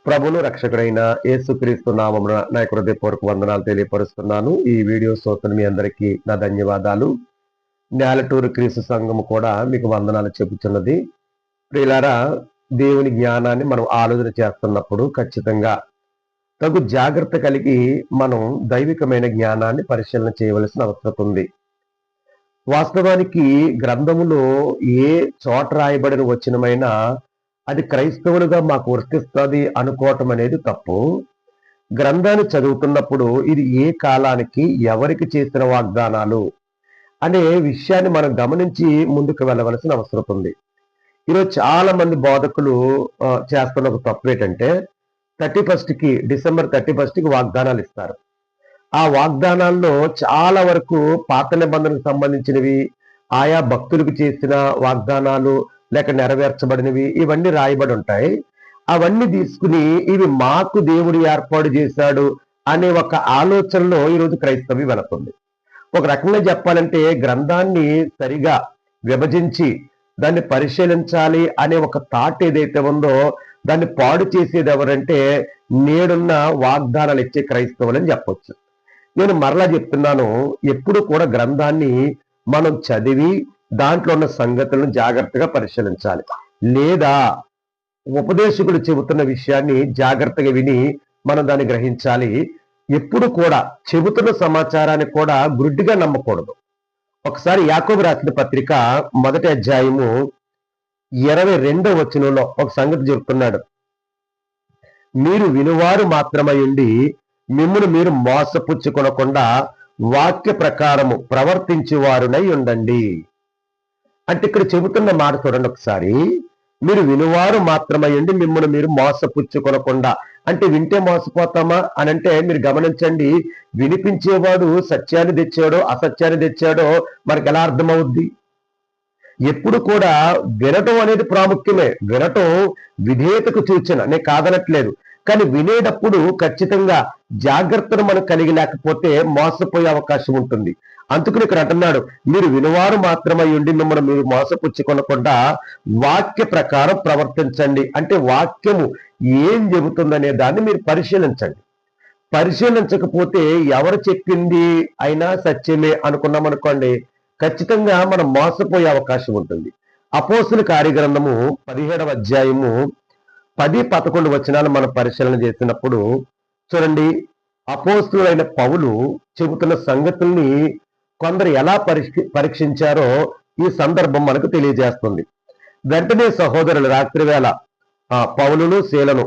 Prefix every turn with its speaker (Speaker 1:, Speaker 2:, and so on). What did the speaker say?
Speaker 1: ప్రభును రక్షకుడైన యేసుక్రీస్తు నామమున నా హృదయపూర్వక వందనాలు తెలియపరుస్తున్నాను. ఈ వీడియో చూస్తున్న మీ అందరికీ నా ధన్యవాదాలు. నేలటూరు క్రీస్తు సంఘము కూడా మీకు వందనాలు చెబుతున్నది. ప్రియులారా, దేవుని జ్ఞానాన్ని మనం ఆలోచన చేస్తున్నప్పుడు ఖచ్చితంగా తగు జాగ్రత్త కలిగి మనం దైవికమైన జ్ఞానాన్ని పరిశీలన చేయవలసిన అవసరం ఉంది. వాస్తవానికి గ్రంథములో ఏ చోట రాయబడిన వచనమైనా అది క్రైస్తవులుగా మాకు వర్తిస్తుంది అనుకోవటం అనేది తప్పు. గ్రంథాన్ని చదువుతున్నప్పుడు ఇది ఏ కాలానికి ఎవరికి చేసిన వాగ్దానాలు అనే విషయాన్ని మనం గమనించి ముందుకు వెళ్ళవలసిన అవసరం ఉంది. ఈరోజు చాలా మంది బోధకులు చేస్తున్న ఒక తప్పు ఏంటంటే డిసెంబర్ 31కి వాగ్దానాలు ఇస్తారు. ఆ వాగ్దానాల్లో చాలా వరకు పాత నిబంధనకు సంబంధించినవి, ఆయా భక్తులకు చేసిన వాగ్దానాలు లేక నెరవేర్చబడినవి ఇవన్నీ రాయబడి ఉంటాయి. అవన్నీ తీసుకుని ఇవి మాకు దేవుడు ఏర్పాటు చేశాడు అనే ఒక ఆలోచనలో ఈరోజు క్రైస్తవి వెళుతుంది. ఒక రకంగా చెప్పాలంటే గ్రంథాన్ని సరిగా విభజించి దాన్ని పరిశీలించాలి అనే ఒక థాట్ ఏదైతే ఉందో దాన్ని పాడు చేసేది ఎవరంటే నేడున్న వాగ్దానాలు ఇచ్చే క్రైస్తవులని చెప్పొచ్చు. నేను మరలా చెప్తున్నాను, ఎప్పుడు కూడా గ్రంథాన్ని మనం చదివి దాంట్లో ఉన్న సంగతులను జాగ్రత్తగా పరిశీలించాలి. లేదా ఉపదేశకుడు చెబుతున్న విషయాన్ని జాగ్రత్తగా విని మనం దాన్ని గ్రహించాలి. ఎప్పుడు కూడా చెబుతున్న సమాచారాన్ని కూడా గుడ్డిగా నమ్మకూడదు. ఒకసారి యాకోబు రాసిన పత్రిక 1వ అధ్యాయము 22వ వచనంలో ఒక సంగతి చెబుతున్నాడు. మీరు వినువారు మాత్రమై ఉండి మిమ్మును మీరు మోసపుచ్చుకొనకుండా వాక్య ప్రకారము ప్రవర్తించువారునై ఉండండి. అంటే ఇక్కడ చెబుతున్న మాట చూడండి ఒకసారి. మీరు వినువారు మాత్రమై ఉండి మిమ్మల్ని మీరు మోసపుచ్చుకొనకుండా, అంటే వింటే మోసపోతామా అని అంటే మీరు గమనించండి, వినిపించేవాడు సత్యాన్ని తెచ్చాడో అసత్యాన్ని తెచ్చాడో మనకు ఎలా అర్థమవుద్ది? ఎప్పుడు కూడా వినటం అనేది ప్రాముఖ్యమే. వినటం విధేయతకు సూచన, నేను కాదనట్లేదు. కానీ వినేటప్పుడు ఖచ్చితంగా జాగ్రత్తను మనం కలిగి లేకపోతే మోసపోయే అవకాశం ఉంటుంది. అందుకని ఇక్కడ అంటున్నాడు, మీరు వినువారు మాత్రమై ఉండి మిమ్మల్ని మీరు మోసపుచ్చుకొనకుండా వాక్య ప్రకారం ప్రవర్తించండి. అంటే వాక్యము ఏం చెబుతుందనే దాన్ని మీరు పరిశీలించండి. పరిశీలించకపోతే ఎవరు చెప్పింది అయినా సత్యమే అనుకున్నాం అనుకోండి, ఖచ్చితంగా మనం మోసపోయే అవకాశం ఉంటుంది. అపోస్తుల కార్యగ్రంథము 17వ అధ్యాయము 10-11 వచనాలు మనం పరిశీలన చేసినప్పుడు చూడండి, అపోస్తులైన పౌలు చెబుతున్న సంగతుల్ని కొందరు ఎలా పరీక్షించారో ఈ సందర్భం మనకు తెలియజేస్తుంది. వెంటనే సహోదరులు రాత్రివేళ పౌలును శీలను